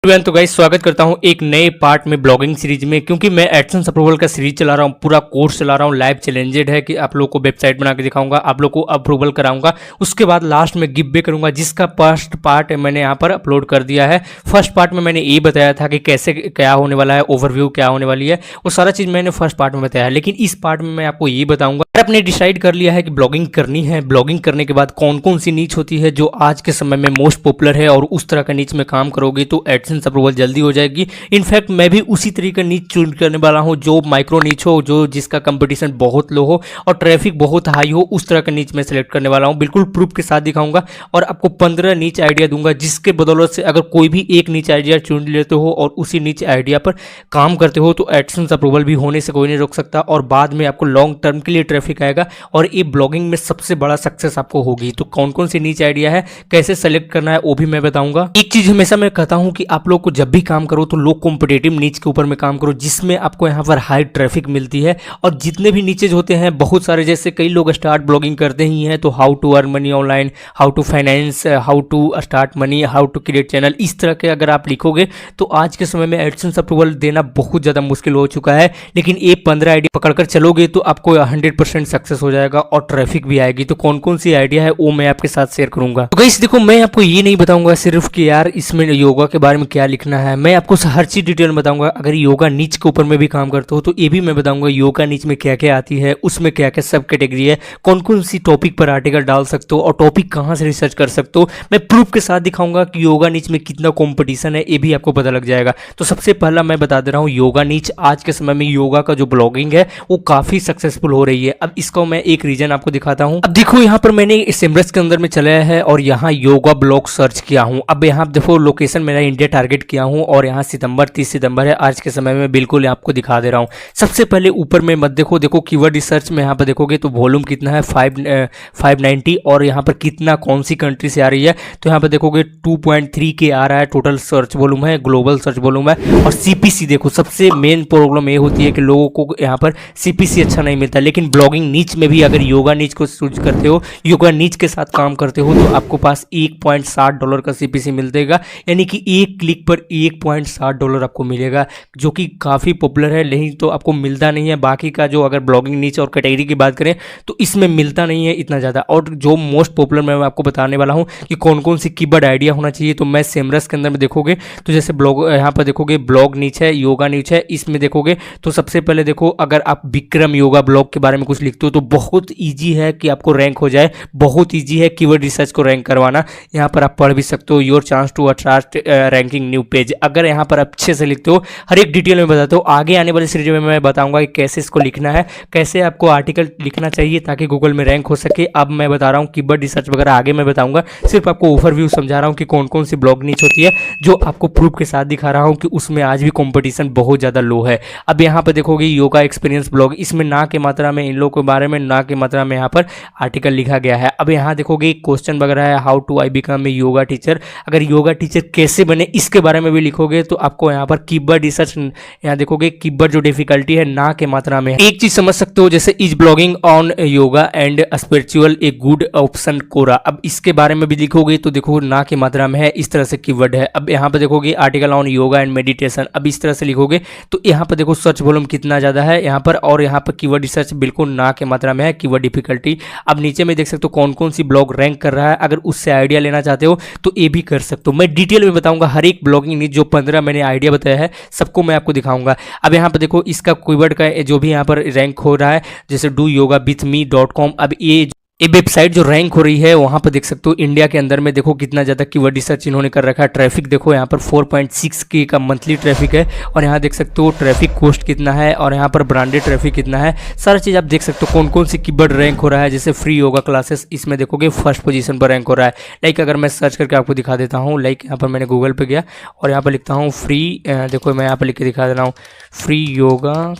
Everyone, तो guys स्वागत करता हूं एक नए पार्ट में ब्लॉगिंग सीरीज में। क्योंकि मैं एडसेंस अप्रूवल का सीरीज चला रहा हूं, पूरा कोर्स चला रहा हूं, लाइव चैलेंजेड है कि आप लोग को वेबसाइट बना के दिखाऊंगा, आप लोग को अप्रूवल कराऊंगा, उसके बाद लास्ट में गिव वे करूंगा, जिसका फर्स्ट पार्ट मैंने यहाँ पर अपलोड कर दिया है। फर्स्ट पार्ट में मैंने ये बताया था कि कैसे क्या होने वाला है, ओवरव्यू क्या होने वाली है, वो सारा चीज़ मैंने फर्स्ट पार्ट में बताया है। लेकिन इस पार्ट में मैं आपको ये बताऊंगा, आपने डिसाइड कर लिया है कि ब्लॉगिंग करनी है, ब्लॉगिंग करने के बाद कौन कौन सी नीच होती है जो आज के समय में मोस्ट पॉपुलर है, और उस तरह का नीच में काम करोगे तो एडसेंस अप्रूवल जल्दी हो जाएगी। इनफैक्ट मैं भी उसी तरीके का नीच चूज करने वाला हूं, जो माइक्रो नीच हो, जो जिसका कंपटीशन बहुत लो हो और ट्रैफिक बहुत हाई हो, उस तरह का नीच मैं सेलेक्ट करने वाला हूं। बिल्कुल प्रूफ के साथ दिखाऊंगा और आपको 15 नीच आइडिया दूंगा, जिसके बदौलत से अगर कोई भी एक नीच आइडिया चुन लेते हो और उसी नीच आइडिया पर काम करते हो तो एडसेंस अप्रूवल भी होने से कोई नहीं रोक सकता, और बाद में आपको लॉन्ग टर्म के लिए ट्रैफिक आएगा और ये ब्लॉगिंग में सबसे बड़ा सक्सेस आपको होगी। तो कौन कौन सी नीच आइडिया है, कैसे सेलेक्ट करना है, वो भी मैं बताऊंगा। एक चीज हमेशा मैं कहता हूं कि आप लोग को जब भी काम करो तो लो कॉम्पिटेटिव नीच के ऊपर में काम करो, जिसमें आपको यहाँ पर हाई ट्रैफिक मिलती है। और जितने भी नीचेज होते हैं बहुत सारे, जैसे कई लोग स्टार्ट ब्लॉगिंग करते ही हैं, तो how to earn money online, how to finance, how to start money, how to create channel, इस तरह के अगर आप लिखोगे तो आज के समय में एडसेंस अप्रूवल देना बहुत ज़्यादा मुश्किल हो चुका है। लेकिन ये 15 आइडिया पकड़कर चलोगे तो आपको 100% सक्सेस हो जाएगा और ट्रैफिक भी आएगी। तो कौन कौन सी आइडिया है वो मैं आपके साथ शेयर करूंगा। तो गाइस देखो, मैं आपको ये नहीं बताऊंगा सिर्फ कि यार इसमें योगा के बारे में क्या लिखना है, मैं आपको हर चीज डिटेल में बताऊंगा। अगर योगा नीच के ऊपर में भी काम करते हो तो ये भी मैं बताऊंगा योगा नीच में क्या क्या आती है, उसमें क्या क्या सब कैटेगरी है, कौन कौन सी टॉपिक पर आर्टिकल डाल सकते हो और टॉपिक कहां से रिसर्च कर सकते हो। मैं प्रूफ के साथ दिखाऊंगा कि योगा नीच में कितना कॉम्पिटिशन है, ये भी आपको पता लग जाएगा। तो सबसे पहला मैं बता दे रहा हूँ, योगा नीच आज के समय में योगा का जो ब्लॉगिंग है वो काफी सक्सेसफुल हो रही है। अब इसको मैं एक रीजन आपको दिखाता हूँ। अब देखो, यहाँ पर मैंने सिमरस के अंदर में चलाया है और यहाँ योगा ब्लॉग सर्च किया हूँ। अब यहाँ देखो लोकेशन मेरा इंडिया टारगेट किया हूँ और यहाँ सितंबर 30 सितंबर है आज के समय में, बिल्कुल आपको दिखा दे रहा हूँ। सबसे पहले ऊपर में मत देखो कीवर्ड रिसर्च में यहाँ पर देखोगे तो वॉल्यूम कितना है 590, और यहाँ पर कितना कौन सी कंट्री से आ रही है तो यहाँ पर देखोगे 2.3 के आ रहा है टोटल सर्च वॉल्यूम है, ग्लोबल सर्च वॉल्यूम है। और सीपीसी देखो, सबसे मेन प्रॉब्लम ये होती है कि लोगों को यहाँ पर सीपीसी अच्छा नहीं मिलता। लेकिन ब्लॉगिंग नीच में भी अगर योगा नीच को चूज करते हो, योगा नीच के साथ काम करते हो, तो आपको पास $1.60 का सीपीसी मिलेगा, यानी कि एक क्लिक पर $1.60 आपको मिलेगा, जो कि काफ़ी पॉपुलर है। नहीं तो आपको मिलता नहीं है। बाकी का जो अगर ब्लॉगिंग नीच और कैटेगरी की बात करें तो इसमें मिलता नहीं है इतना ज़्यादा। और जो मोस्ट पॉपुलर मैं आपको बताने वाला हूँ कि कौन कौन सी कीवर्ड आइडिया होना चाहिए, तो मैं सेमरस के अंदर में देखोगे तो जैसे ब्लॉग, यहाँ पर देखोगे ब्लॉग नीच है, योगा नीच है, इसमें देखोगे तो सबसे पहले देखो, अगर आप विक्रम योगा ब्लॉग के बारे में कुछ लिखते हो तो बहुत ईजी है कि आपको रैंक हो जाए, बहुत ईजी है कीवर्ड रिसर्च को रैंक करवाना। यहाँ पर आप पढ़ भी सकते हो, your chance to attract ranking new page. अगर यहाँ पर अच्छे से लिखते हो, हर एक डिटेल में बताता हूँ। आगे आने वाली सीरीज में मैं बताऊंगा कि कैसे इसको लिखना है, कैसे आपको आर्टिकल लिखना चाहिए ताकि गूगल में रैंक हो सके। अब मैं बता रहा हूँ कीवर्ड रिसर्च वगैरह आगे मैं बताऊंगा, सिर्फ आपको ओवरव्यू समझा रहा हूँ कि कौन कौन सी ब्लॉग नीच होती है, जो आपको प्रूफ के साथ दिखा रहा हूँ कि उसमें आज भी कॉम्पिटिशन बहुत ज़्यादा लो है। अब यहाँ पर देखोगे योगा एक्सपीरियंस ब्लॉग, इसमें ना की मात्रा में इन लोगों के बारे में ना की मात्रा में यहाँ पर आर्टिकल लिखा गया है। अब यहाँ देखोगे क्वेश्चन वगैरह है, how to I become a yoga teacher, अगर योगा टीचर कैसे बने इसके बारे में भी लिखोगे तो आपको यहाँ पर कीवर्ड रिसर्च, यहाँ देखोगे कीवर्ड जो डिफिकल्टी है ना के मात्रा में है। एक चीज समझ सकते हो, जैसे is blogging on yoga and spiritual a good option Quora, अब इसके बारे में भी लिखोगे तो देखो ना की मात्रा में है, इस तरह से कीवर्ड है। अब यहाँ पर देखोगे article on yoga and meditation, अब इस तरह से लिखोगे तो यहाँ पर देखो सर्च वॉल्यूम कितना ज्यादा है यहाँ पर, और यहाँ पर कीवर्ड रिसर्च बिल्कुल ना के मात्रा में है, कीवर्ड डिफिकल्टी। अब नीचे में देख सकते हो कौन कौन सी ब्लॉग रैंक कर रहा है, अगर उससे आइडिया लेना चाहते हो तो ये भी कर सकते हो। मैं डिटेल में बताऊंगा हर एक ब्लॉगिंग नीच, जो 15 मैंने आइडिया बताया है सबको मैं आपको दिखाऊंगा। अब यहाँ पर देखो इसका कीवर्ड का जो भी यहाँ पर रैंक हो रहा है, जैसे do yoga with me .com, अब ये वेबसाइट जो रैंक हो रही है वहाँ पर देख सकते हो इंडिया के अंदर में देखो कितना ज़्यादा कीवर्ड रिसर्च इन्होंने कर रखा है। ट्रैफिक देखो यहाँ पर 4.6K का मंथली ट्रैफिक है, और यहाँ देख सकते हो ट्रैफिक कॉस्ट कितना है, और यहाँ पर ब्रांडेड ट्रैफिक कितना है, सारा चीज़ आप देख सकते हो कौन कौन सी कीवर्ड रैंक हो रहा है। जैसे फ्री योगा क्लासेस, इसमें देखोगे फर्स्ट पोजीशन पर रैंक हो रहा है। लाइक अगर मैं सर्च करके आपको दिखा देता हूँ, लाइक यहाँ पर मैंने गूगल पर गया और यहाँ पर लिखता हूँ फ्री, देखो मैं यहाँ पर लिख के दिखा दे रहा हूँ फ्री योगा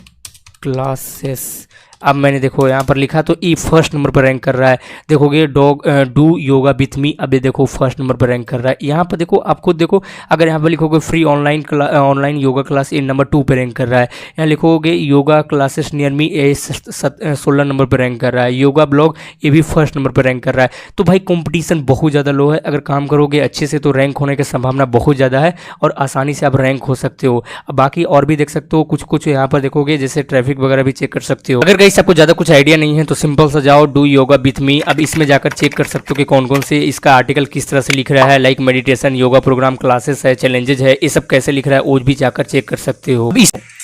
क्लासेस। अब मैंने देखो यहाँ पर लिखा तो ये फर्स्ट नंबर पर रैंक कर रहा है। देखोगे डू योगा विथ मी, अब ये देखो फर्स्ट नंबर पर रैंक कर रहा है। यहाँ पर देखो आप खुद देखो, अगर यहाँ पर लिखोगे फ्री ऑनलाइन योगा क्लास, ये नंबर 2 पे रैंक कर रहा है। यहाँ लिखोगे योगा क्लासेस नियर मी, ये 16 नंबर पर रैंक कर रहा है। योगा ब्लॉग ये भी फर्स्ट नंबर पर रैंक कर रहा है। तो भाई कंपटीशन बहुत ज़्यादा लो है, अगर काम करोगे अच्छे से तो रैंक होने की संभावना बहुत ज़्यादा है और आसानी से आप रैंक हो सकते हो। अब बाकी और भी देख सकते हो, कुछ कुछ यहाँ पर देखोगे जैसे ट्रैफिक वगैरह भी चेक कर सकते हो। अगर गाइस आपको ज़्यादा कुछ आइडिया नहीं है तो सिंपल सा जाओ डू योगा विथ मी, अब इसमें जाकर चेक कर सकते हो कि कौन कौन से इसका आर्टिकल किस तरह से लिख रहा है, like meditation, yoga program, classes है, चैलेंजेस है, ये सब कैसे लिख रहा है वो भी जाकर चेक कर सकते हो।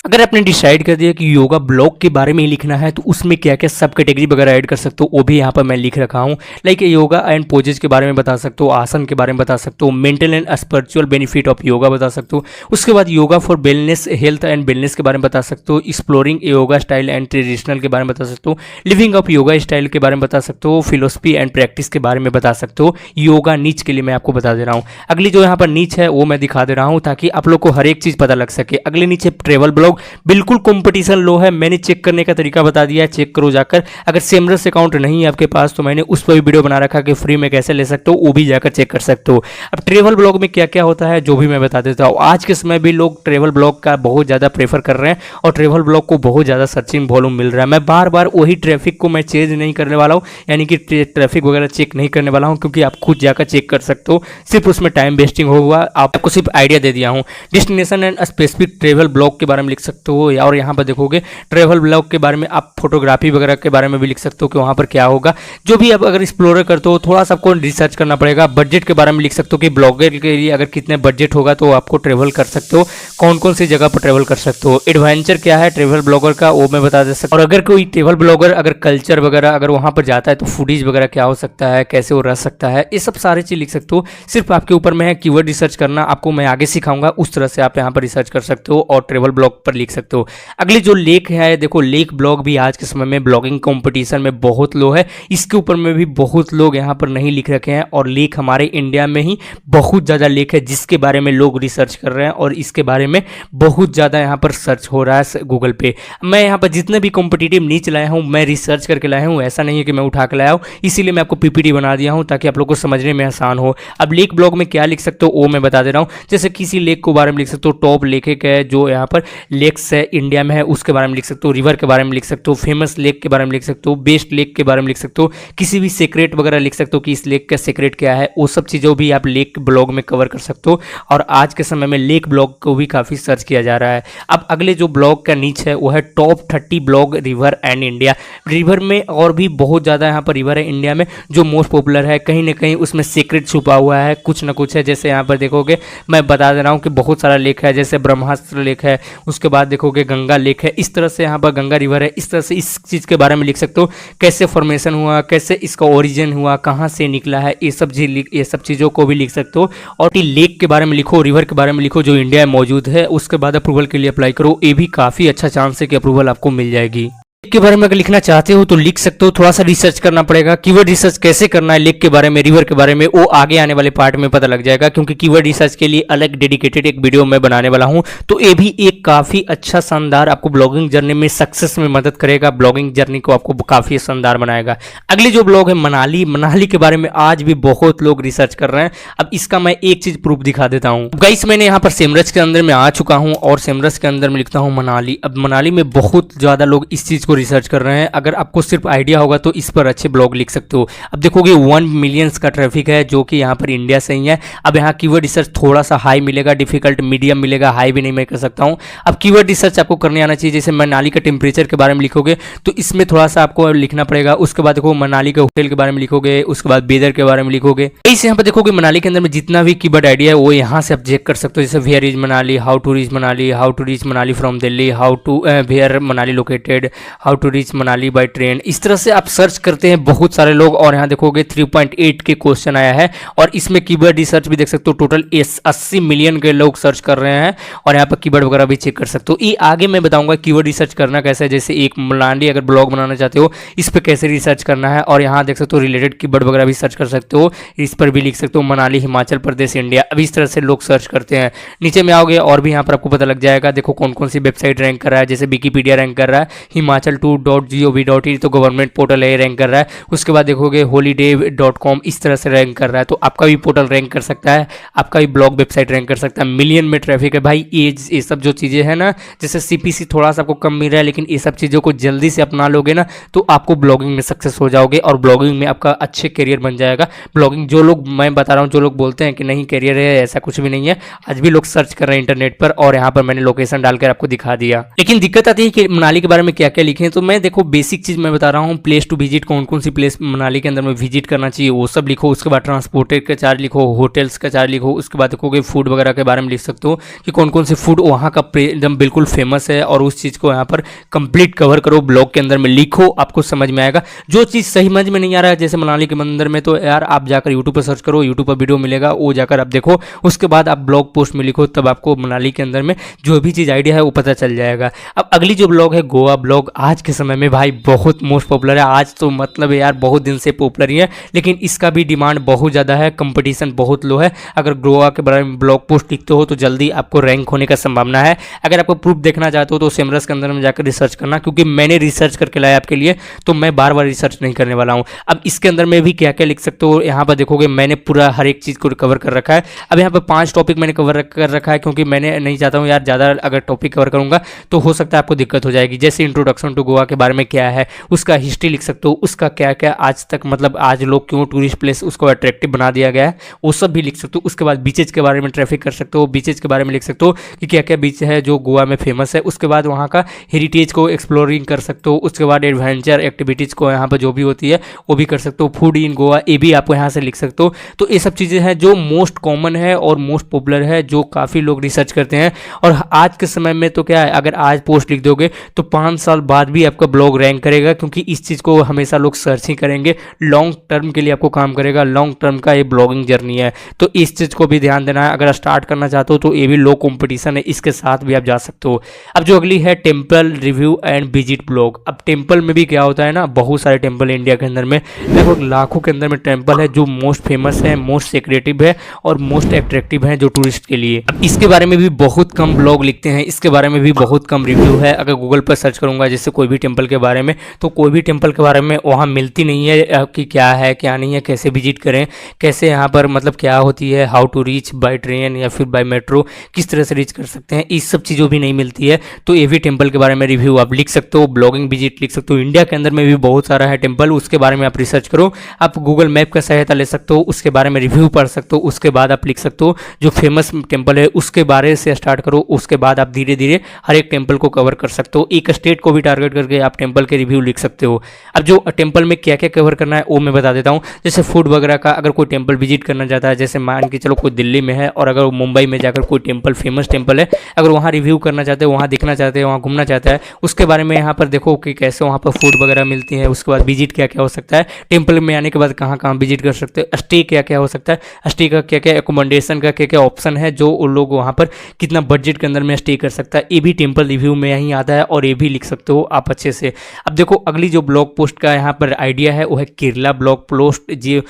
अगर आपने डिसाइड कर दिया कि योगा ब्लॉग के बारे में ही लिखना है तो उसमें क्या क्या सब कैटेगरी वगैरह ऐड कर सकते हो वो भी यहाँ पर मैं लिख रखा हूँ। लाइक योगा एंड पोजेज के बारे में बता सकते हो, आसन के बारे में बता सकते हो, mental and spiritual benefit of yoga बता सकते हो, उसके बाद yoga for wellness, health and wellness के बारे में बता सकते हो, exploring yoga style and traditional के बारे में बता सकते हो, लिविंग ऑफ योगा स्टाइल के बारे में बता सकते हो, फिलोसफी एंड प्रैक्टिस के बारे में बता सकते हो। योगा नीच के लिए मैं आपको बता दे रहा हूँ। अगली जो यहाँ पर नीच है वो मैं दिखा दे रहा हूँ ताकि आप लोग को हर एक चीज़ पता लग सके। अगले नीचे ट्रेवल ब्लॉग, बिल्कुल कंपटीशन लो है, मैंने चेक करने का तरीका बता दिया है, चेक करो जाकर। अगर सेमरस अकाउंट नहीं है आपके पास तो मैंने उस पर भी वीडियो बना रखा कि फ्री में कैसे ले सकते हो, वो भी जाकर चेक कर सकते हो। अब ट्रेवल ब्लॉग में क्या क्या होता है जो भी मैं बता देता हूँ। आज के समय भी लोग ट्रेवल ब्लॉग का बहुत ज़्यादा प्रेफर कर रहे हैं और ट्रेवल ब्लॉग को बहुत ज़्यादा सर्चिंग वॉल्यूम मिल रहा है। मैं बार बार वही ट्रैफिक को मैं चेंज नहीं करने वाला हूँ, यानी कि ट्रैफिक वगैरह चेक नहीं करने वाला हूँ, क्योंकि आप खुद जाकर चेक कर सकते हो, सिर्फ उसमें टाइम वेस्टिंग होगा। आपको सिर्फ आइडिया दे दिया हूँ। Destination and specific travel blog के बारे में लिख सकते हो, और यहाँ पर देखोगे ट्रेवल ब्लॉग के बारे में आप फोटोग्राफी वगैरह के बारे में भी लिख सकते हो कि वहाँ पर क्या होगा। जो भी आप अगर एक्सप्लोर करते हो थोड़ा सा आपको रिसर्च करना पड़ेगा। बजट के बारे में लिख सकते हो कि ब्लॉगर के लिए अगर कितने बजट होगा तो आपको ट्रेवल कर सकते हो, कौन कौन सी जगह पर ट्रेवल कर सकते हो। एडवेंचर क्या है ट्रेवल ब्लॉगर का वो मैं बता दे सकता हूँ। और अगर कोई ट्रेवल ब्लॉगर अगर कल्चर वगैरह अगर वहाँ पर जाता है तो फूडीज वगैरह क्या हो सकता है, कैसे वो रह सकता है, ये सब सारी चीज़ लिख सकते हो। सिर्फ आपके ऊपर में है कीवर्ड रिसर्च करना, आपको मैं आगे सिखाऊंगा, उस तरह से आप यहाँ पर रिसर्च कर सकते हो और ट्रेवल ब्लॉग पर लिख सकते हो। अगली जो लेक है देखो, लेक ब्लॉग भी आज के समय में ब्लॉगिंग कंपटीशन में बहुत लो है, इसके ऊपर में भी बहुत लोग यहाँ पर नहीं लिख रखे हैं। और लेक हमारे इंडिया में ही बहुत ज़्यादा लेक है जिसके बारे में लोग रिसर्च कर रहे हैं और इसके बारे में बहुत ज़्यादा यहाँ पर सर्च हो रहा है गूगल पे। मैं यहाँ पर जितने भी कॉम्पिटिटिव नीच लाया हूँ मैं रिसर्च करके लाया हूँ, ऐसा नहीं है कि मैं उठा के लाया हूँ, इसीलिए मैं आपको पीपीटी बना दिया हूँ ताकि आप लोग को समझने में आसान हो। अब लेक ब्लॉग में क्या लिख सकते हो वो मैं बता दे रहा हूँ। जैसे किसी लेक के बारे में लिख सकते हो, टॉप लेक है जो यहाँ पर लेक्स है इंडिया में है उसके बारे में लिख सकते हो, रिवर के बारे में लिख सकते हो, फेमस लेक के बारे में लिख सकते हो, बेस्ट लेक के बारे में लिख सकते हो, किसी भी सीक्रेट वगैरह लिख सकते हो कि इस लेक का सीक्रेट क्या है, वो सब चीज़ों भी आप लेक ब्लॉग में कवर कर सकते हो। और आज के समय में लेक ब्लॉग को भी काफ़ी सर्च किया जा रहा है। अब अगले जो ब्लॉग का नीच है वो है top 30 blog river and India. River में और भी बहुत ज़्यादा यहाँ पर रिवर है इंडिया में जो मोस्ट पॉपुलर है, कहीं ना कहीं उसमें सीक्रेट छुपा हुआ है, कुछ ना कुछ है। जैसे यहाँ पर देखोगे मैं बता दे रहा हूँ कि बहुत सारा लेक है, जैसे ब्रह्मास्त्र लेक है, उसके बाद देखोगे गंगा लेक है, इस तरह से यहाँ पर गंगा रिवर है। इस तरह से इस चीज़ के बारे में लिख सकते हो, कैसे फॉर्मेशन हुआ, कैसे इसका ओरिजिन हुआ, कहाँ से निकला है, ये सब चीज़ों को भी लिख सकते हो। और लेक के बारे में लिखो, रिवर के बारे में लिखो जो इंडिया में मौजूद है, उसके बाद अप्रूवल के लिए अप्लाई करो। ये भी काफ़ी अच्छा चांस है कि अप्रूवल आपको मिल जाएगी। लेक के बारे में अगर लिखना चाहते हो तो लिख सकते हो, थोड़ा सा रिसर्च करना पड़ेगा। कीवर्ड रिसर्च कैसे करना है लेक के बारे में, रिवर के बारे में, वो आगे आने वाले पार्ट में पता लग जाएगा, क्योंकि कीवर्ड रिसर्च के लिए अलग डेडिकेटेड एक वीडियो मैं बनाने वाला हूं। तो ये भी एक काफ़ी अच्छा शानदार आपको ब्लॉगिंग जर्नी में सक्सेस में मदद करेगा, ब्लॉगिंग जर्नी को आपको काफ़ी शानदार बनाएगा। अगली जो ब्लॉग है मनाली के बारे में आज भी बहुत लोग रिसर्च कर रहे हैं। अब इसका मैं एक चीज़ प्रूफ दिखा देता हूँ। गाइस मैंने यहाँ पर सेमरस के अंदर में आ चुका हूँ और सेमरस के अंदर में लिखता हूँ मनाली। अब मनाली में बहुत ज़्यादा लोग इस चीज़ को रिसर्च कर रहे हैं। अगर आपको सिर्फ आइडिया होगा तो इस पर अच्छे ब्लॉग लिख सकते हो। अब देखोगे 1 मिलियंस का ट्रैफिक है जो कि यहाँ पर इंडिया से ही है। अब यहाँ कीवर्ड रिसर्च थोड़ा सा हाई मिलेगा, डिफिकल्ट मीडियम मिलेगा, हाई भी नहीं मैं कर सकता हूँ। अब कीवर्ड रिसर्च आपको करने आना चाहिए। जैसे मनाली का टेम्परेचर के बारे में लिखोगे तो इसमें थोड़ा सा आपको लिखना पड़ेगा। उसके बाद देखो मनाली के होटल के बारे में लिखोगे, उसके बाद वेदर के बारे में लिखोगे। इस यहाँ पर देखोगे मनाली के अंदर में जितना भी कीवर्ड आइडिया है वो यहाँ से आप चेक कर सकते हो। जैसे where is Manali, how to reach Manali, how to reach Manali from Delhi, how to where Manali located, how to reach Manali by train. इस तरह से आप सर्च करते हैं बहुत सारे लोग। और यहाँ देखोगे 3.8 के क्वेश्चन आया है और इसमें कीवर्ड रिसर्च भी देख सकते हो। टोटल 80 मिलियन के लोग सर्च कर रहे हैं और यहाँ पर कीवर्ड वगैरह भी चेक कर सकते हो। ये आगे मैं बताऊंगा कीवर्ड रिसर्च करना कैसे है। जैसे एक मनाली अगर ब्लॉग बनाना चाहते हो इस पर कैसे रिसर्च करना है, और यहाँ देख सकते हो रिलेटेड कीवर्ड वगैरह भी सर्च कर सकते हो। इस पर भी लिख सकते हो मनाली हिमाचल प्रदेश इंडिया। अब इस तरह से लोग सर्च करते हैं। नीचे में आओगे और भी यहाँ पर आपको पता लग जाएगा। देखो कौन कौन सी वेबसाइट रैंक कर रहा है। जैसे विकिपीडिया रैंक कर रहा है, हिमाचल himachalaltour.gov.in तो गवर्नमेंट पोर्टल है, रैंक कर रहा है। उसके बाद देखोगे holiday.com इस तरह से रैंक कर रहा है, तो आपका भी पोर्टल रैंक कर सकता है, आपका भी ब्लॉग वेबसाइट रैंक कर सकता है। मिलियन में ट्रैफिक है भाई। ये सब जो चीज़ें हैं ना, जैसे CPC थोड़ा सा आपको कम मिल रहा है, लेकिन ये सब चीज़ों को जल्दी से अपना लोगे ना तो आपको ब्लॉगिंग में सक्सेस हो जाओगे और ब्लॉगिंग में आपका अच्छे करियर बन जाएगा। ब्लॉगिंग जो लोग, मैं बता रहा हूँ, जो लोग बोलते हैं कि नहीं करियर है, ऐसा कुछ भी नहीं है, आज भी लोग सर्च कर रहे हैं इंटरनेट पर, और यहाँ पर मैंने लोकेशन डालकर आपको दिखा दिया। लेकिन दिक्कत आती है कि मनाली के बारे में क्या क्या लिखें, तो मैं देखो बेसिक चीज़ मैं बता रहा हूँ, प्लेस टू विजिट, कौन कौन सी प्लेस मनाली के अंदर में विजिट करना चाहिए वो सब लिखो। उसके बाद ट्रांसपोर्टेड का चार्ज लिखो, होटल्स का चार्ज लिखो। उसके बाद देखोगे फूड वगैरह के बारे में लिख सकते हो कि कौन कौन से फूड वहाँ का एकदम बिल्कुल फेमस है, और उस चीज़ को यहाँ पर कंप्लीट कवर करो, ब्लॉग के अंदर में लिखो, आपको समझ में आएगा। जो चीज़ सही समझ में नहीं आ रहा है जैसे मनाली के मंदिर में, तो यार आप जाकर यूट्यूब पर सर्च करो, यूट्यूब पर वीडियो मिलेगा, वो जाकर आप देखो। उसके बाद आप ब्लॉग पोस्ट में लिखो, तब आपको मनाली के अंदर में जो भी चीज़ आइडिया है वो पता चल जाएगा। अब अगली जो ब्लॉग है गोवा ब्लॉग, आज के समय में भाई बहुत मोस्ट पॉपुलर है। आज तो मतलब यार बहुत दिन से पॉपुलर ही है, लेकिन इसका भी डिमांड बहुत ज़्यादा है, कंपटीशन बहुत लो है। अगर गोवा के बारे में ब्लॉग पोस्ट लिखते हो तो जल्दी आपको रैंक होने का संभावना है। अगर आपको प्रूफ देखना चाहते हो तो सेमरस के अंदर में जाकर रिसर्च करना, क्योंकि मैंने रिसर्च करके लाया आपके लिए, तो मैं बार बार रिसर्च नहीं करने वाला हूँ। अब इसके अंदर में भी क्या क्या लिख सकते हो, यहाँ पर देखोगे मैंने पूरा हर एक चीज़ को कवर कर रखा है। अब यहाँ पर 5 टॉपिक मैंने कवर कर रखा है, क्योंकि मैंने नहीं चाहता हूँ यार ज़्यादा अगर टॉपिक कवर करूँगा तो हो सकता है आपको दिक्कत हो जाएगी। जैसे इंट्रोडक्शन टू गोवा के बारे में क्या है, उसका हिस्ट्री लिख सकते हो, उसका क्या क्या आज तक मतलब आज लोग क्यों टूरिस्ट प्लेस उसको अट्रैक्टिव बना दिया गया है, वो सब भी लिख सकते हो। उसके बाद बीचेज के बारे में ट्रैफिक कर सकते हो, बीचेज के बारे में लिख सकते हो कि क्या क्या बीच है जो गोवा में फेमस है। उसके बाद वहाँ का हेरिटेज को एक्सप्लोरिंग कर सकते हो। उसके बाद एडवेंचर एक्टिविटीज़ को यहाँ पर जो भी होती है वो भी कर सकते हो। फूड इन गोवा ये भी आपको यहाँ से लिख सकते हो। तो ये सब चीज़ें हैं जो मोस्ट कॉमन है और मोस्ट पॉपुलर है, जो काफ़ी लोग रिसर्च करते हैं। और आज के समय में तो क्या है, अगर आज पोस्ट लिख दोगे तो 5 साल बाद भी आपका ब्लॉग रैंक करेगा, क्योंकि इस चीज़ को हमेशा लोग सर्च ही करेंगे। लॉन्ग टर्म के लिए आपको काम करेगा, लॉन्ग टर्म का ये ब्लॉगिंग जर्नी है, तो इस चीज़ को भी ध्यान देना है। अगर स्टार्ट करना चाहते हो तो ये भी लो कंपटीशन है, इसके साथ भी आप जा सकते हो। अब जो अगली है temple review and visit blog. अब टेम्पल में भी क्या होता है ना, बहुत सारे टेम्पल इंडिया के अंदर में, लगभग लाखों के अंदर में टेम्पल है जो मोस्ट फेमस है, मोस्ट सेक्रेटिव है और मोस्ट अट्रैक्टिव है जो टूरिस्ट के लिए। अब इसके बारे में भी बहुत कम ब्लॉग लिखते हैं, इसके बारे में भी बहुत कम रिव्यू है। अगर गूगल पर सर्च करूंगा जैसे कोई भी टेम्पल के बारे में, तो कोई भी टेम्पल के बारे में वहाँ मिलती नहीं है कि क्या है क्या नहीं है, कैसे विजिट करें, कैसे यहाँ पर मतलब क्या होती है, how to reach by train या फिर बाय मेट्रो, किस तरह से रीच कर सकते हैं, इस सब चीज़ों भी नहीं मिलती है। तो ये भी टेम्पल के बारे में रिव्यू आप लिख सकते हो, ब्लॉगिंग विजिट लिख सकते हो। इंडिया के अंदर में भी बहुत सारा है टेम्पल, उसके बारे में आप रिसर्च करो। आप गूगल मैप का सहायता ले सकते हो, उसके बारे में रिव्यू पढ़ सकते हो। उसके बाद आप लिख सकते हो जो फेमस टेम्पल है उसके बारे से स्टार्ट करो, उसके बाद आप धीरे धीरे हर एक टेम्पल को कवर कर सकते हो। एक स्टेट को भी टारगेट करके आप टेम्पल के रिव्यू लिख सकते हो। अब जो टेम्पल में क्या क्या कवर करना है वो मैं बता देता हूँ। जैसे फूड वगैरह का, अगर कोई टेम्पल विजिट करना चाहता है, जैसे मान के चलो कोई दिल्ली में है और अगर मुंबई में जाकर कोई टेम्पल फेमस टेम्पल है, अगर वहाँ रिव्यू करना चाहते हैं, वहाँ देखना चाहते हैं, वहाँ घूमना चाहता है, उसके बारे में यहाँ पर देखो कि कैसे वहाँ पर फूड वगैरह मिलती है। उसके बाद विजिट क्या क्या हो सकता है, टेम्पल में आने के बाद कहाँ कहाँ विजिट कर सकते हैं, स्टे क्या क्या हो सकता है, स्टे का क्या क्या एकोमोडेशन का क्या क्या ऑप्शन है, जो उन लोग वहाँ पर कितना बजट के अंदर में स्टे कर सकता है, ये भी टेम्पल रिव्यू में यहीं आता है और ये भी लिख सकते हो आप अच्छे से। अब देखो अगली जो ब्लॉग पोस्ट का यहाँ पर आइडिया है वो है केरला ब्लॉग पोस्ट। जी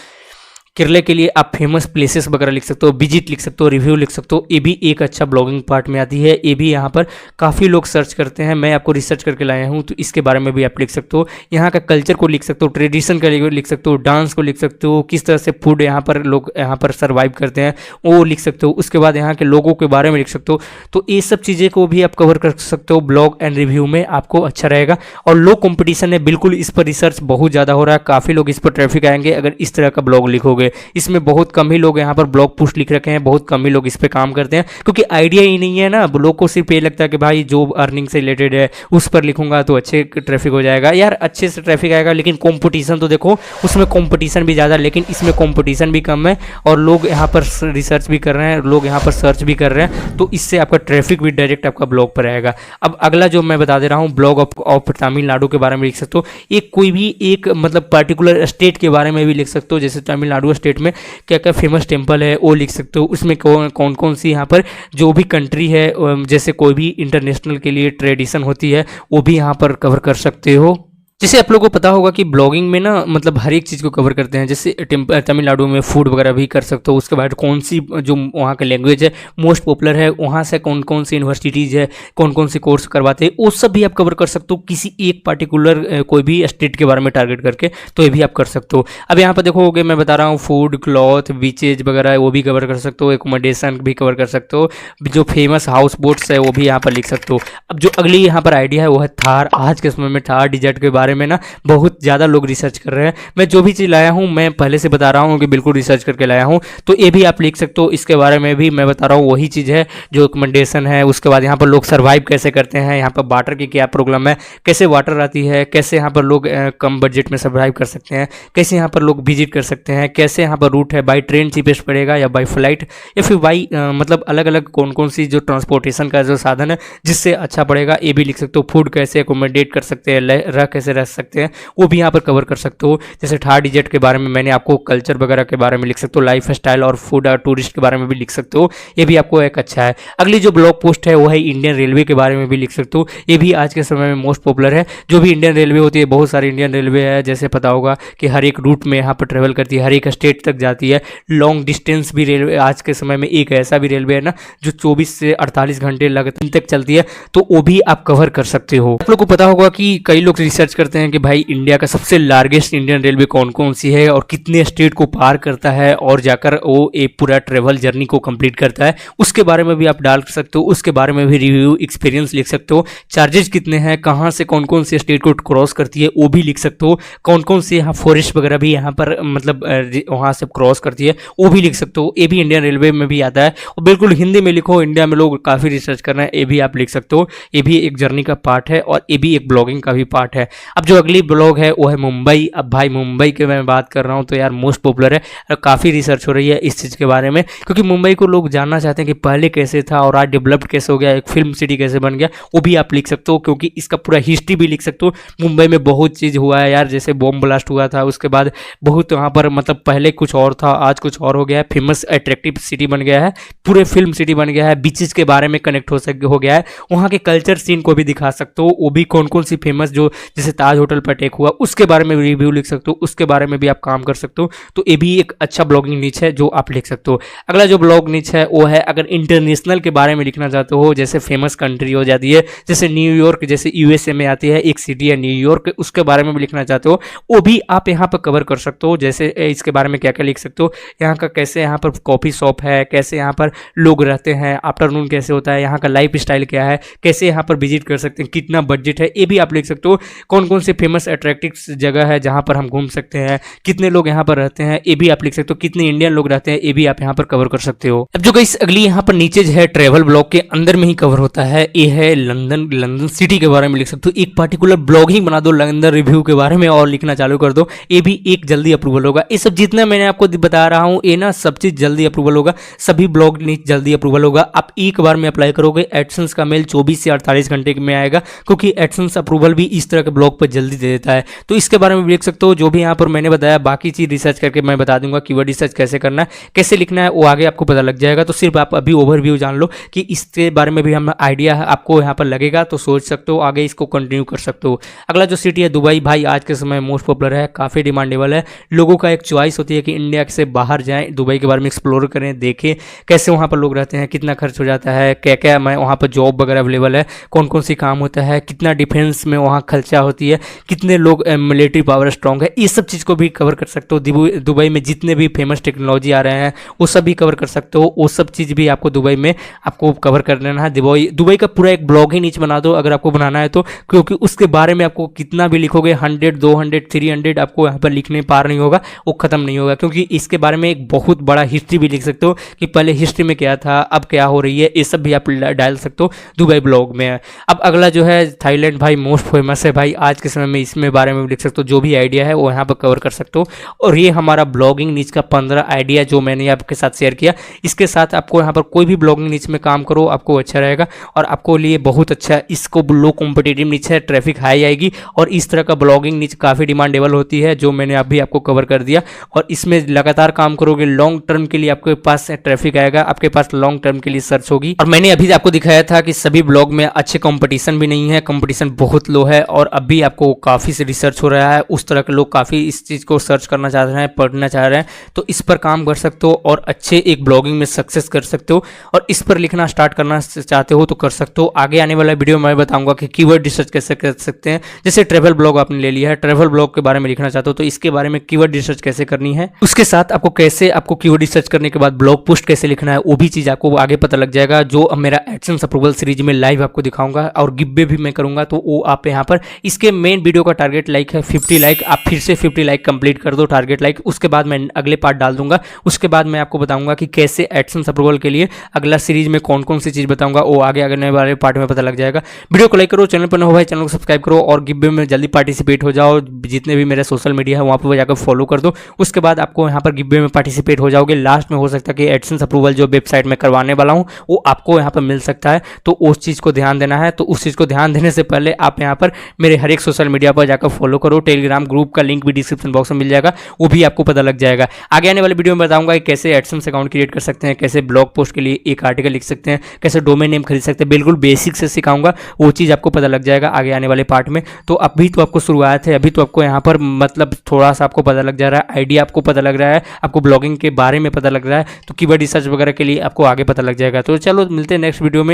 केरला के लिए आप फेमस प्लेसेस वगैरह लिख सकते हो, विजिट लिख सकते हो, रिव्यू लिख सकते हो। ये भी एक अच्छा ब्लॉगिंग पार्ट में आती है, ये भी यहाँ पर काफ़ी लोग सर्च करते हैं। मैं आपको रिसर्च करके लाया हूँ, तो इसके बारे में भी आप लिख सकते हो। यहाँ का कल्चर को लिख सकते हो, ट्रेडिशन का लिख सकते हो, डांस को लिख सकते हो, किस तरह से फूड यहाँ पर लोग यहाँ पर सर्वाइव करते हैं वो लिख सकते हो। उसके बाद यहाँ के लोगों के बारे में लिख सकते हो। तो ये सब चीज़ें को भी आप कवर कर सकते हो ब्लॉग एंड रिव्यू में, आपको अच्छा रहेगा। और लो कॉम्पिटिशन है बिल्कुल, इस पर रिसर्च बहुत ज़्यादा हो रहा है, काफ़ी लोग इस पर ट्रैफिक आएंगे अगर इस तरह का ब्लॉग लिखोगे। इसमें बहुत कम ही लोग यहाँ पर ब्लॉग पोस्ट लिख रखे हैं, बहुत कम ही लोग इस पे काम करते हैं, क्योंकि आइडिया ही नहीं है ना। लोग को सिर्फ ये लगता है कि भाई जो अर्निंग से रिलेटेड है उस पर लिखूंगा तो अच्छे ट्रैफिक हो जाएगा। यार अच्छे से ट्रैफिक आएगा, लेकिन कंपटीशन तो देखो, उसमें कंपटीशन भी ज़्यादा, लेकिन इसमें कंपटीशन भी कम है और लोग यहाँ पर रिसर्च भी कर रहे हैं, लोग यहाँ पर सर्च भी कर रहे हैं, तो इससे आपका ट्रैफिक भी डायरेक्ट आपका ब्लॉग पर आएगा। अब अगला जो मैं बता दे रहा हूँ, ब्लॉग ऑफ तमिलनाडु के बारे में लिख सकते हो। एक कोई भी एक मतलब पर्टिकुलर स्टेट के बारे में भी लिख सकते हो, जैसे तमिलनाडु स्टेट में क्या क्या फेमस टेम्पल है वो लिख सकते हो। उसमें कौन कौन सी यहाँ पर जो भी कंट्री है, जैसे कोई भी इंटरनेशनल के लिए ट्रेडिशन होती है वो भी यहाँ पर कवर कर सकते हो। जैसे आप लोगों को पता होगा कि ब्लॉगिंग में ना मतलब हर एक चीज़ को कवर करते हैं। जैसे तमिलनाडु में फूड वगैरह भी कर सकते हो, उसके बाद कौन सी जो वहाँ का लैंग्वेज है मोस्ट पॉपुलर है, वहाँ से कौन कौन सी यूनिवर्सिटीज़ है, कौन कौन से कोर्स करवाते हैं, वो सब भी आप कवर कर सकते हो किसी एक पार्टिकुलर कोई भी स्टेट के बारे में टारगेट करके, तो ये भी आप कर सकते हो। अब यहाँ पर देखोगे मैं बता रहा हूँ फूड, क्लॉथ, बीचेज वगैरह वो भी कवर कर सकते हो, एकोमोडेशन भी कवर कर सकते हो, जो फेमस हाउस बोट्स है वो भी यहाँ पर लिख सकते हो। अब जो अगली यहाँ पर आइडिया है वो है थार। आज के समय में थार डिजर्ट के बारे में ना बहुत ज़्यादा लोग रिसर्च कर रहे हैं। मैं जो भी चीज़ लाया हूँ मैं पहले से बता रहा हूँ कि बिल्कुल रिसर्च करके लाया हूँ, तो ये भी आप लिख सकते हो। इसके बारे में भी मैं बता रहा हूँ, वही चीज़ है जो रिकमेंडेशन है। उसके बाद यहाँ पर लोग सर्वाइव कैसे करते हैं, यहाँ पर वाटर की क्या प्रॉब्लम है, कैसे वाटर आती है, कैसे यहाँ पर लोग कम बजट में सर्वाइव कर सकते हैं, कैसे यहाँ पर लोग विजिट कर सकते हैं, कैसे यहाँ पर रूट है, बाई ट्रेन चीपेस्ट पड़ेगा या बाई फ्लाइट या फिर बाई मतलब अलग अलग कौन कौन सी जो ट्रांसपोर्टेशन का जो साधन है जिससे अच्छा पड़ेगा, ये भी लिख सकते हो। फूड कैसे अकोमोडेट कर सकते हैं, रह कैसे रह सकते हैं, वो भी यहाँ पर कवर कर सकते हो। जैसे थार डिजर्ट के बारे में मैंने आपको कल्चर वगैरह के बारे में लिख सकते हो, लाइफ स्टाइल और फूड और टूरिस्ट के बारे में भी लिख सकते हो, ये भी आपको एक अच्छा है। अगली जो ब्लॉग पोस्ट है वो है इंडियन रेलवे के बारे में भी लिख सकते हो, ये भी आज के समय में मोस्ट पॉपुलर है। जो भी इंडियन रेलवे होती है, बहुत सारी इंडियन रेलवे है, जैसे पता होगा कि हर एक रूट में यहाँ पर ट्रेवल करती है, हर एक स्टेट तक जाती है। लॉन्ग डिस्टेंस भी रेलवे आज के समय में एक ऐसा भी रेलवे है ना जो 24 से 48 घंटे लगातार तक चलती है, तो वो भी आप कवर कर सकते हो। आप लोग को पता होगा कि कई लोग रिसर्च करते हैं कि भाई इंडिया का सबसे लार्जेस्ट इंडियन रेलवे कौन कौन सी है और कितने स्टेट को पार करता है और जाकर वो एक पूरा ट्रेवल जर्नी को कंप्लीट करता है, उसके बारे में भी आप डाल सकते हो। उसके बारे में भी रिव्यू एक्सपीरियंस लिख सकते हो। चार्जेस कितने हैं, कहाँ से कौन कौन से स्टेट को क्रॉस करती है वो भी लिख सकते हो। कौन कौन से यहाँ फॉरेस्ट वगैरह भी यहाँ पर मतलब वहाँ से क्रॉस करती है वो भी लिख सकते हो। ये भी इंडियन रेलवे में भी आता है, और बिल्कुल हिंदी में लिखो, इंडिया में लोग काफ़ी रिसर्च कर रहे हैं, ये भी आप लिख सकते हो। ये भी एक जर्नी का पार्ट है और ये भी एक ब्लॉगिंग का भी पार्ट है। अब जो अगली ब्लॉग है वो है मुंबई। अब भाई मुंबई के मैं बात कर रहा हूँ तो यार मोस्ट पॉपुलर है, काफ़ी रिसर्च हो रही है इस चीज़ के बारे में, क्योंकि मुंबई को लोग जानना चाहते हैं कि पहले कैसे था और आज डेवलप्ड कैसे हो गया, एक फिल्म सिटी कैसे बन गया, वो भी आप लिख सकते हो। क्योंकि इसका पूरा हिस्ट्री भी लिख सकते हो। मुंबई में बहुत चीज़ हुआ है यार, जैसे बॉम्ब ब्लास्ट हुआ था, उसके बाद बहुत वहाँ पर मतलब पहले कुछ और था, आज कुछ और हो गया है, फेमस अट्रैक्टिव सिटी बन गया है, पूरे फिल्म सिटी बन गया है, बीचेस के बारे में कनेक्ट हो गया है। वहाँ के कल्चर सीन को भी दिखा सकते हो, वो भी कौन कौन सी फेमस जो जैसे ताज होटल पर अटैक हुआ उसके बारे में रिव्यू लिख सकते हो, उसके बारे में भी आप काम कर सकते हो। तो ये भी एक अच्छा ब्लॉगिंग नीच है जो आप लिख सकते हो। अगला जो ब्लॉग नीच है वो है अगर इंटरनेशनल के बारे में लिखना चाहते हो, जैसे फेमस कंट्री हो जाती है, जैसे न्यूयॉर्क, जैसे यूएसए में आती है एक सिटी है न्यूयॉर्क, उसके बारे में भी लिखना चाहते हो, वो भी आप यहाँ पर कवर कर सकते हो। जैसे इसके बारे में क्या क्या लिख सकते हो, यहाँ का कैसे यहाँ पर कॉफ़ी शॉप है, कैसे यहाँ पर लोग रहते हैं, आफ्टरनून कैसे होता है, यहाँ का लाइफ स्टाइल क्या है, कैसे यहाँ पर विजिट कर सकते हैं, कितना बजट है, ये भी आप लिख सकते हो। कौन कौन से फेमस अट्रैक्टिव जगह है जहाँ पर हम घूम सकते हैं, कितने लोग यहाँ पर रहते हैं, ये भी आप लिख सकते हो। कितने इंडियन लोग रहते हैं, ये भी आप यहाँ पर कवर कर सकते हो। अब जो गाइस अगली यहाँ पर नीचे है ट्रेवल ब्लॉग के अंदर में ही कवर होता है, ये है लंदन सिटी के बारे में लिख सकते हो। एक पार्टिकुलर ब्लॉग ही बना दो लंदन रिव्यू के बारे में और लिखना चालू कर दो, ये भी एक जल्दी अप्रूवल होगा। ये सब जितना मैंने आपको बता रहा हूँ ये ना सब चीज जल्दी अप्रूवल होगा, सभी ब्लॉग जल्दी अप्रूवल होगा। आप एक बार में अप्लाई करोगे, एडसेंस का मेल 24 से 48 घंटे में आएगा, क्योंकि एडसेंस अप्रूवल भी इस तरह के ब्लॉग पर जल्दी दे देता है। तो इसके बारे में भी लिख सकते हो। जो भी यहाँ पर मैंने बताया बाकी चीज रिसर्च करके मैं बता दूंगा, कीवर्ड रिसर्च कैसे करना है, कैसे लिखना है, वो आगे आपको पता लग जाएगा। तो सिर्फ आप अभी ओवरव्यू जान लो कि इसके बारे में भी हम आइडिया आपको यहाँ पर लगेगा, तो सोच सकते हो आगे इसको कंटिन्यू कर सकते हो। अगला जो सिटी है दुबई, भाई आज के समय मोस्ट पॉपुलर है, काफ़ी डिमांडेबल है। लोगों का एक चॉइस होती है कि इंडिया से बाहर जाएं, दुबई के बारे में एक्सप्लोर करें, देखें कैसे वहाँ पर लोग रहते हैं, कितना खर्च हो जाता है, क्या क्या मैं वहाँ पर जॉब वगैरह अवेलेबल है, कौन कौन सी काम होता है, कितना डिफेंस में वहाँ खर्चा होती है, कितने लोग मिलिट्री पावर स्ट्रॉन्ग है, ये सब चीज़ को भी कवर कर सकते हो। दुबई में जितने भी फेमस टेक्नोलॉजी आ रहे हैं वो सब भी कवर कर सकते हो। वो सब चीज़ भी आपको दुबई में आपको कवर कर लेना है। दुबई का पूरा एक ब्लॉग ही नीचे बना दो अगर आपको बनाना है तो, क्योंकि उसके बारे में आपको कितना भी लिखोगे 100, 200, 300 आपको यहाँ पर लिखने पार नहीं होगा, वो खत्म नहीं होगा। क्योंकि इसके बारे में एक बहुत बड़ा हिस्ट्री भी लिख सकते हो कि पहले हिस्ट्री में क्या था, अब क्या हो रही है, ये सब भी आप डाल सकते हो दुबई ब्लॉग में। अब अगला जो है थाईलैंड, भाई मोस्ट फेमस है भाई आज के समय में, इसमें बारे में भी लिख सकते हो। जो भी आइडिया है वो यहाँ पर कवर कर सकते हो। और ये हमारा ब्लॉगिंग नीच का 15 आइडिया जो मैंने आपके साथ शेयर किया, इसके साथ आपको यहाँ पर कोई भी ब्लॉगिंग नीच में काम करो आपको अच्छा रहेगा और आपको लिए बहुत अच्छा। इसको लो कॉम्पिटिटिव नीच है, ट्रैफिक हाई आएगी और इस तरह का ब्लॉगिंग नीच काफ़ी डिमांडेबल होती है जो मैंने अभी आपको कवर कर दिया। और इसमें लगातार काम करोगे, लॉन्ग टर्म के लिए आपके पास ट्रैफिक आएगा, आपके पास लॉन्ग टर्म के लिए सर्च होगी। और मैंने अभी आपको दिखाया था कि सभी ब्लॉग में अच्छे कंपटीशन भी नहीं है, कंपटीशन बहुत लो है और अभी आपको काफ़ी से रिसर्च हो रहा है, उस तरह के लोग काफ़ी इस चीज़ को सर्च करना चाह रहे हैं, पढ़ना चाह रहे हैं, तो इस पर काम कर सकते हो और अच्छे एक ब्लॉगिंग में सक्सेस कर सकते हो। और इस पर लिखना स्टार्ट करना चाहते हो तो कर सकते हो। आगे आने वाला वीडियो में मैं बताऊंगा कि कीवर्ड रिसर्च कैसे कर सकते हैं। जैसे ट्रैवल ब्लॉग आपने ले लिया है, ट्रैवल ब्लॉग के बारे में लिखना चाहते हो तो इसके बारे में कीवर्ड रिसर्च कैसे करनी है, उसके साथ आपको कीवर्ड रिसर्च करने के बाद ब्लॉग पोस्ट कैसे लिखना है, वो भी चीज़ आपको आगे पता लग जाएगा, जो अब मेरा एडसेंस अप्रूवल सीरीज में लाइव आपको दिखाऊंगा और गिव भी मैं करूंगा। तो वो आप यहाँ पर इसके मेन वीडियो का टारगेट लाइक है 50 लाइक, आप फिर से 50 लाइक कंप्लीट कर दो टारगेट लाइक। उसके बाद मैं अगले पार्ट डाल दूंगा। उसके बाद मैं आपको बताऊंगा कि कैसे एडसेंस अप्रूवल के लिए अगला सीरीज में कौन कौन सी चीज़ बताऊंगा, वो आगे आने वाले पार्ट में पता लग जाएगा। वीडियो को लाइक करो, चैनल पर न हो भाई चैनल को सब्सक्राइब करो और गिव में जल्दी पार्टिसिपेट हो जाओ। जितने भी मेरे सोशल मीडिया है वहाँ पर जाकर फॉलो कर दो। उसके बाद आपको यहाँ पर गिव में पार्टिसिपेट हो जाओगे। लास्ट में हो सकता है कि एडसेंस अप्रूवल जो वेबसाइट में करवाने वाला हूँ वो आपको यहाँ पर मिल सकता है, तो उस चीज़ को ध्यान देना है। तो उस चीज़ को ध्यान देने से पहले आप यहाँ पर मेरे हर एक सोशल मीडिया पर जाकर फॉलो करो। टेलीग्राम ग्रुप का लिंक भी डिस्क्रिप्शन बॉक्स में मिल जाएगा, वो भी आपको पता लग जाएगा। आगे आने वाले वीडियो में बताऊंगा कि कैसे एडसेंस अकाउंट क्रिएट कर सकते हैं, कैसे ब्लॉग पोस्ट के लिए एक आर्टिकल लिख सकते हैं, कैसे डोमेन नेम खरीद सकते हैं, बिल्कुल बेसिक से सिखाऊंगा। वो चीज़ आपको पता लग जाएगा आगे आने वाले पार्ट में। तो अभी तो आपको शुरुआत है, अभी तो आपको यहाँ पर मतलब थोड़ा सा आपको पता लग जा रहा है, आइडिया आपको पता लग रहा है, आपको ब्लॉगिंग के बारे में पता लग रहा है, तो कीवर्ड रिसर्च वगैरह के लिए आपको आगे पता लग जाएगा। तो चलो मिलते हैं नेक्स्ट वीडियो में।